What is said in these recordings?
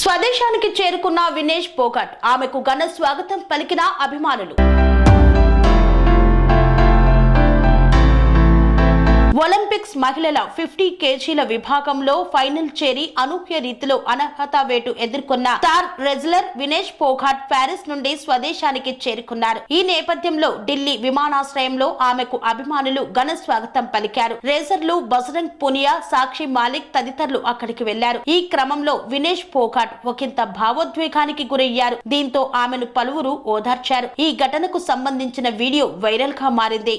స్వదేశానికి చేరుకున్న వినేష్ పోగాట్, ఆమెకు ఘన స్వాగతం పలికిన అభిమానులు. ఒలింపిక్స్ మహిళల 50 kgల విభాగంలో ఫైనల్ చేరి అనూహ్య రీతిలో అనర్హత వేటు ఎదుర్కొన్న star wrestler Vinesh Phogat Paris నుండి స్వదేశానికి చేరుకున్నారు. ఈ నేపథ్యంలో ఢిల్లీ విమానాశ్రయంలో ఆమెకు అభిమానులు ఘన స్వాగతం పలికారు. రేసర్లు బజరంగ్ పునియా, సాక్షి మాలిక్ తదితరులు అక్కడికి వెళ్లారు. ఈ క్రమంలో వినేష్ పోగాట్ ఒకంత భావోద్వేగానికి గురయ్యారు. దీంతో ఆమెను పలువురు ఓదార్చారు. ఈ ఘటనకు సంబంధించిన వీడియో వైరల్ గా మారింది.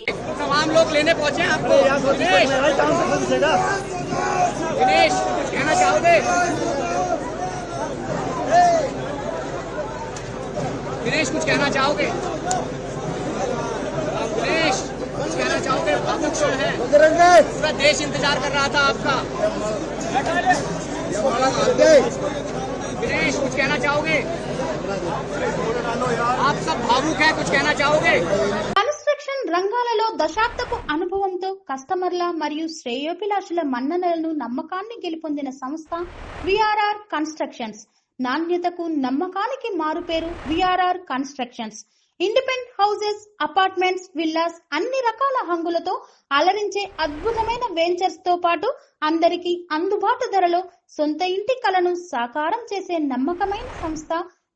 विनेश कुछ कहना चाहोगे? विनेश कुछ कहना चाहोगे? विनेश कुछ कहना चाहोगे? भावुक क्षण है, पूरा देश इंतजार कर रहा था आपका. विनेश कुछ कहना चाहोगे? आप सब भावुक हैं, कुछ कहना चाहोगे? రంగాలలో దశాబ్దపు అనుభవంతో కస్టమర్ల మరియు శ్రేయోభిలాషుల మన్ననలను నమ్మకాన్ని గెలుపొందిన సంస్థ విఆర్ఆర్ కన్స్ట్రక్షన్స్. నాణ్యతకు నమ్మకానికి మారుపేరు VRR constructions. Independent houses, apartments, villas అన్ని రకాల హంగులతో అలరించే అద్భుతమైన వెంచర్స్ తో పాటు అందరికీ అందుబాటు ధరలో సొంత ఇంటి కలను సాకారం చేసే నమ్మకమైన సంస్థ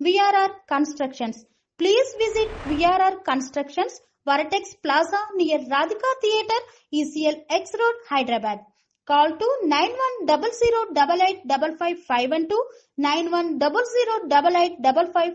VRR constructions. Please visit VRR constructions, Varatex Plaza near Radhika Theatre, ECL X Road, Hyderabad. Call to 9100885552, 91008855.